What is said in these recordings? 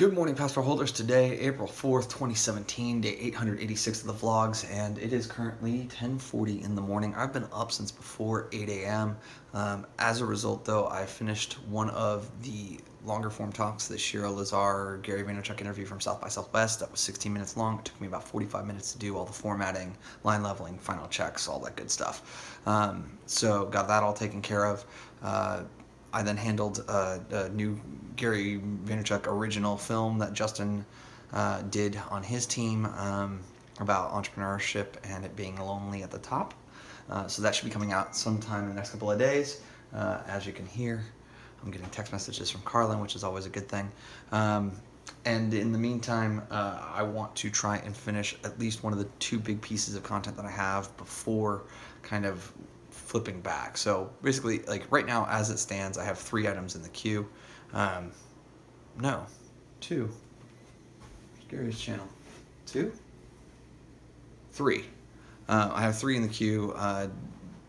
Good morning, Passport holders. Today, April 4th, 2017, day 886 of the vlogs, and it is currently 10:40 in the morning. I've been up since before 8 a.m. As a result, though, I finished one of the longer form talks, the Shira Lazar, Gary Vaynerchuk interview from South by Southwest. That was 16 minutes long. It took me about 45 minutes to do all the formatting, line leveling, final checks, all that good stuff. So got that all taken care of. I then handled a new Gary Vaynerchuk original film that Justin did on his team about entrepreneurship and it being lonely at the top. So that should be coming out sometime in the next couple of days. As you can hear, I'm getting text messages from Carlin, which is always a good thing. And in the meantime, I want to try and finish at least one of the two big pieces of content that I have before kind of flipping back. So basically, like right now as it stands, I have 3 items in the queue. No, 2. Gary's channel. 2? 3. I have 3 in the queue.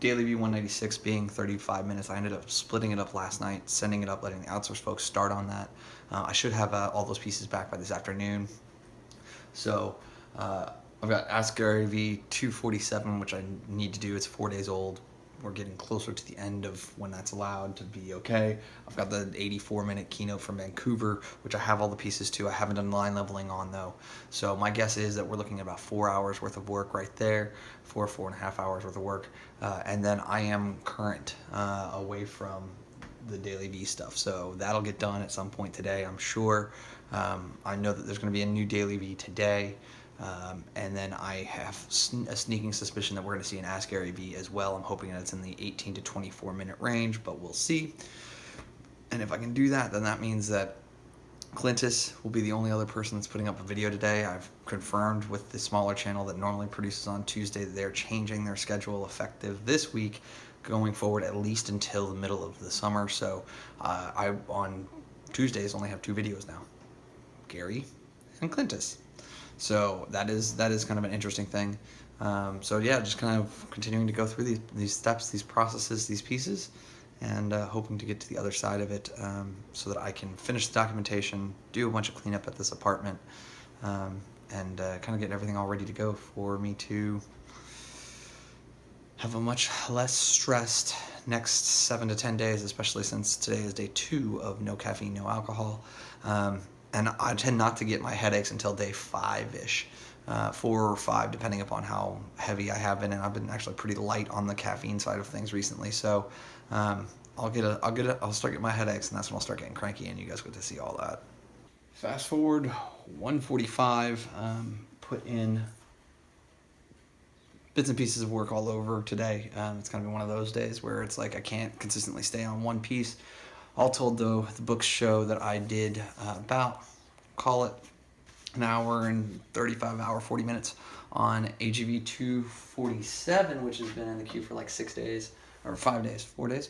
Daily V 196 being 35 minutes. I ended up splitting it up last night, sending it up, letting the outsource folks start on that. I should have all those pieces back by this afternoon. So I've got Ask Gary V 247, which I need to do. It's 4 days old. We're getting closer to the end of when that's allowed to be okay. I've got the 84-minute keynote from Vancouver, which I have all the pieces to. I haven't done line leveling on, though. So my guess is that we're looking at about 4 hours worth of work right there, 4.5 hours worth of work. And then I am current away from the Daily V stuff. So that'll get done at some point today, I'm sure. I know that there's going to be a new Daily V today. And then I have a sneaking suspicion that we're going to see an Ask Gary V as well. I'm hoping that it's in the 18 to 24 minute range, but we'll see. And if I can do that, then that means that Clintus will be the only other person that's putting up a video today. I've confirmed with the smaller channel that normally produces on Tuesday that they're changing their schedule effective this week, going forward at least until the middle of the summer. So I, on Tuesdays, only have 2 videos now, Gary and Clintus. So that is kind of an interesting thing. So yeah, just kind of continuing to go through these steps, these processes, these pieces, and hoping to get to the other side of it so that I can finish the documentation, do a bunch of cleanup at this apartment, and kind of get everything all ready to go for me to have a much less stressed next 7 to 10 days, especially since today is day 2 of no caffeine, no alcohol. And I tend not to get my headaches until day 5-ish, 4 or 5, depending upon how heavy I have been. And I've been actually pretty light on the caffeine side of things recently. So I'll start getting my headaches, and that's when I'll start getting cranky, and you guys get to see all that. Fast forward 1:45, put in bits and pieces of work all over today. It's gonna be one of those days where it's like I can't consistently stay on one piece. All told, though, the books show that I did about, call it, an hour and 40 minutes on AGV 247, which has been in the queue for like 6 days, or 5 days, 4 days,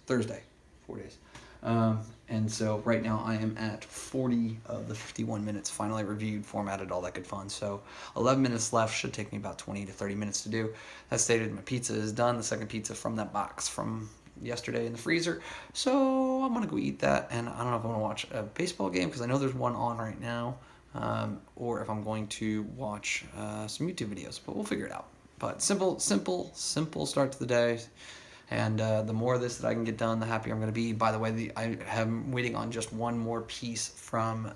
Thursday, 4 days. And so right now I am at 40 of the 51 minutes finally reviewed, formatted, all that good fun. So 11 minutes left, should take me about 20 to 30 minutes to do. That stated, my pizza is done, the second pizza from that box from yesterday in the freezer. So I'm gonna go eat that, and I don't know if I'm gonna watch a baseball game because I know there's one on right now, or if I'm going to watch some YouTube videos, but we'll figure it out. But simple start to the day. And the more of this that I can get done, the happier I'm going to be. By the way, I am waiting on just one more piece from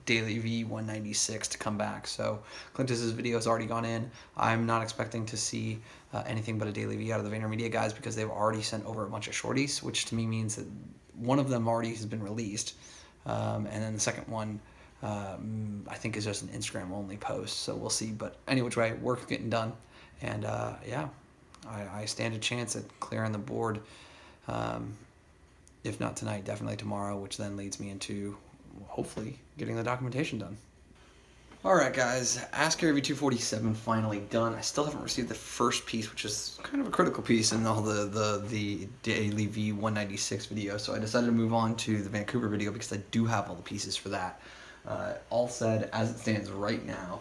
Daily V 196 to come back. So Clintus's video has already gone in. I'm not expecting to see anything but a Daily V out of the VaynerMedia guys because they've already sent over a bunch of shorties, which to me means that one of them already has been released. And then the second one, I think, is just an Instagram-only post. So we'll see. But any which way, work's getting done. And yeah. I stand a chance at clearing the board, if not tonight, definitely tomorrow, which then leads me into, hopefully, getting the documentation done. Alright guys, Ask Gary V 247 finally done. I still haven't received the first piece, which is kind of a critical piece in all the Daily V 196 video, so I decided to move on to the Vancouver video because I do have all the pieces for that. All said, as it stands right now,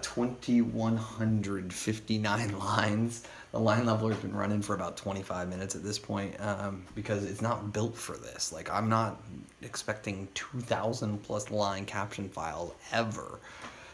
2,159 lines. The line leveler's been running for about 25 minutes at this point, because it's not built for this. Like, I'm not expecting 2,000 plus line caption files ever.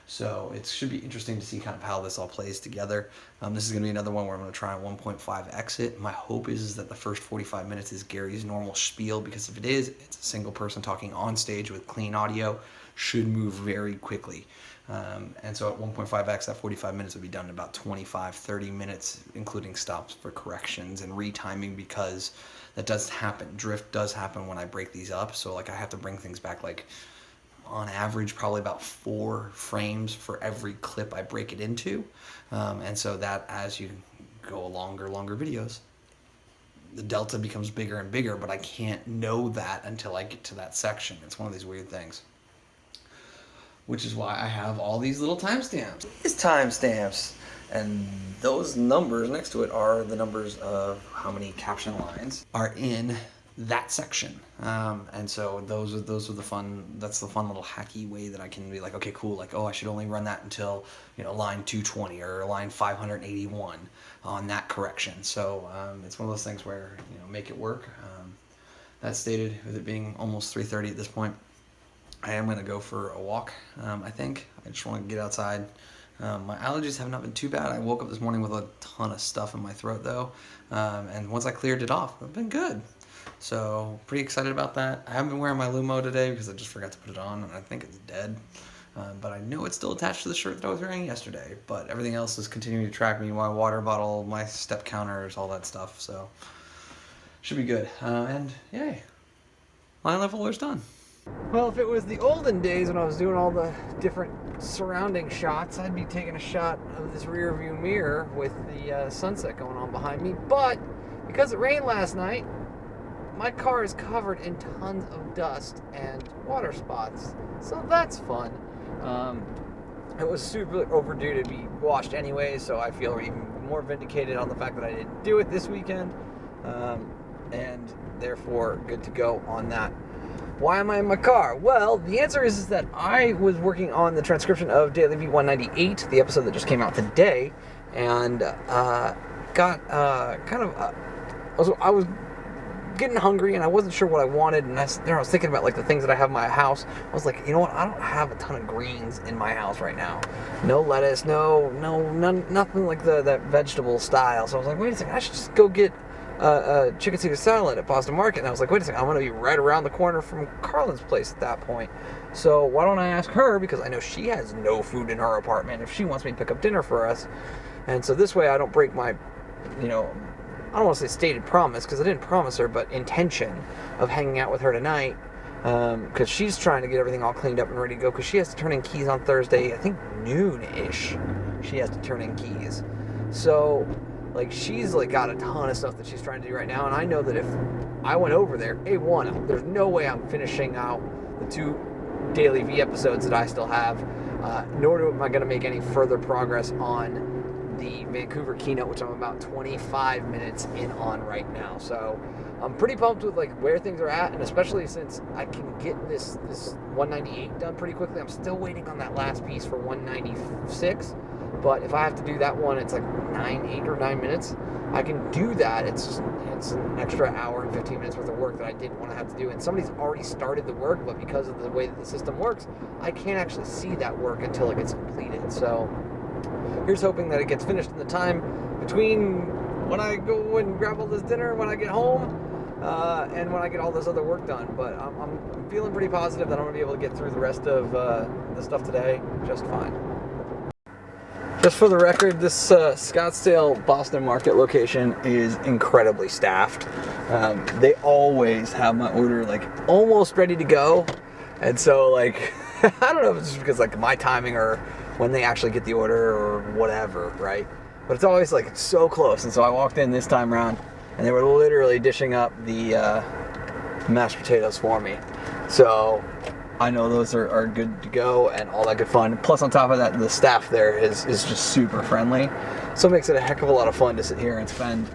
So it should be interesting to see kind of how this all plays together. This is going to be another one where I'm going to try 1.5x it. My hope is that the first 45 minutes is Gary's normal spiel, because if it is, it's a single person talking on stage with clean audio, should move very quickly. And so at 1.5x, that 45 minutes would be done in about 25-30 minutes, including stops for corrections and retiming, because that does happen. Drift does happen when I break these up. So like I have to bring things back, like on average, probably about 4 frames for every clip I break it into. And so that as you go longer videos, the delta becomes bigger and bigger, but I can't know that until I get to that section. It's one of these weird things. Which is why I have all these little timestamps. These timestamps, and those numbers next to it are the numbers of how many caption lines are in that section. And so those are the fun, that's the fun little hacky way that I can be like, okay, cool, like, oh, I should only run that until, line 220 or line 581 on that correction. So it's one of those things where, make it work. That stated, with it being almost 3:30 at this point, I am going to go for a walk, I think. I just want to get outside. My allergies have not been too bad. I woke up this morning with a ton of stuff in my throat, though. And once I cleared it off, I've been good. So, pretty excited about that. I haven't been wearing my Lumo today because I just forgot to put it on, and I think it's dead. But I know it's still attached to the shirt that I was wearing yesterday. But everything else is continuing to track me, my water bottle, my step counters, all that stuff. So, should be good. And, yay. Line leveler's done. Well, if it was the olden days when I was doing all the different surrounding shots, I'd be taking a shot of this rear view mirror with the sunset going on behind me. But because it rained last night, my car is covered in tons of dust and water spots. So that's fun. It was super overdue to be washed anyway, so I feel even more vindicated on the fact that I didn't do it this weekend. And therefore, good to go on that. Why am I in my car? Well, the answer is that I was working on the transcription of Daily V 198, the episode that just came out today, and got I was getting hungry and I wasn't sure what I wanted, and I was thinking about like the things that I have in my house. I was like, you know what? I don't have a ton of greens in my house right now. No lettuce, nothing like that vegetable style. So I was like, wait a second, I should just go get chicken Caesar salad at Boston Market. And I was like, wait a second, I'm going to be right around the corner from Carlin's place at that point. So why don't I ask her, because I know she has no food in her apartment, if she wants me to pick up dinner for us. And so this way I don't break my, I don't want to say stated promise, because I didn't promise her, but intention of hanging out with her tonight, because she's trying to get everything all cleaned up and ready to go, because she has to turn in keys on Thursday, I think noon-ish, she has to turn in keys. So like, she's like got a ton of stuff that she's trying to do right now, and I know that if I went over there, A1, there's no way I'm finishing out the 2 Daily V episodes that I still have, nor am I going to make any further progress on the Vancouver keynote, which I'm about 25 minutes in on right now. So I'm pretty pumped with like where things are at, and especially since I can get this 198 done pretty quickly. I'm still waiting on that last piece for 196. But if I have to do that one, it's like 8 or 9 minutes. I can do that. It's an extra hour and 15 minutes worth of work that I didn't want to have to do. And somebody's already started the work, but because of the way that the system works, I can't actually see that work until it gets completed. So here's hoping that it gets finished in the time between when I go and grab all this dinner, when I get home, and when I get all this other work done. But I'm feeling pretty positive that I'm going to be able to get through the rest of the stuff today just fine. Just for the record, this Scottsdale Boston Market location is incredibly staffed. They always have my order like almost ready to go, and so like I don't know if it's just because like my timing or when they actually get the order or whatever, right? But it's always like so close. And so I walked in this time around, and they were literally dishing up the mashed potatoes for me. So I know those are good to go and all that good fun. Plus on top of that, the staff there is just super friendly. So it makes it a heck of a lot of fun to sit here and spend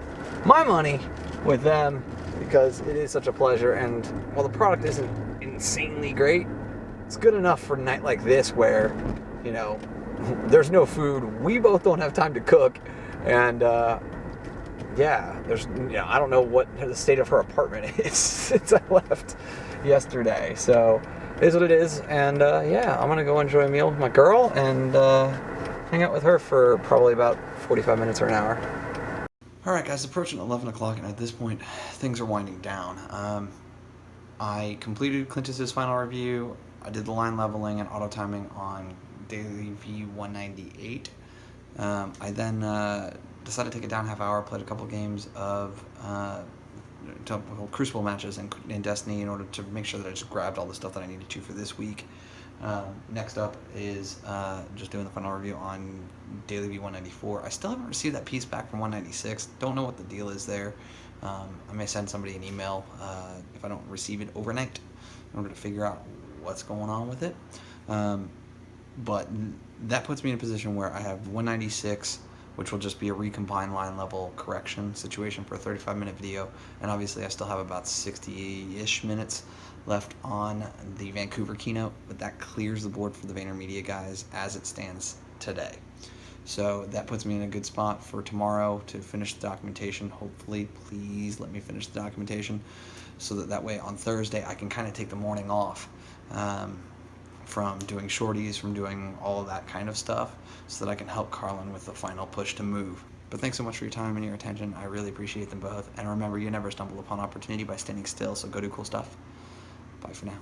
my money with them, because it is such a pleasure. And while the product isn't insanely great, it's good enough for a night like this where, there's no food. We both don't have time to cook, and yeah, I don't know what the state of her apartment is since I left yesterday. So it is what it is, and yeah, I'm gonna go enjoy a meal with my girl and hang out with her for probably about 45 minutes or an hour. All right, guys, approaching 11 o'clock, and at this point, things are winding down. I completed Clintus's final review. I did the line leveling and auto timing on Daily V 198. I then decided to take a down half hour, played a couple games of Crucible matches in Destiny in order to make sure that I just grabbed all the stuff that I needed to for this week. Next up is just doing the final review on Daily V 194. I still haven't received that piece back from 196. Don't know what the deal is there. I may send somebody an email if I don't receive it overnight in order to figure out what's going on with it. But that puts me in a position where I have 196, which will just be a recombine line level correction situation for a 35-minute video. And obviously I still have about 60-ish minutes left on the Vancouver keynote, but that clears the board for the VaynerMedia guys as it stands today. So that puts me in a good spot for tomorrow to finish the documentation. Hopefully, please let me finish the documentation so that way on Thursday I can kind of take the morning off from doing shorties, from doing all of that kind of stuff, so that I can help Carlin with the final push to move. But thanks so much for your time and your attention. I really appreciate them both. And remember, you never stumble upon opportunity by standing still, so go do cool stuff. Bye for now.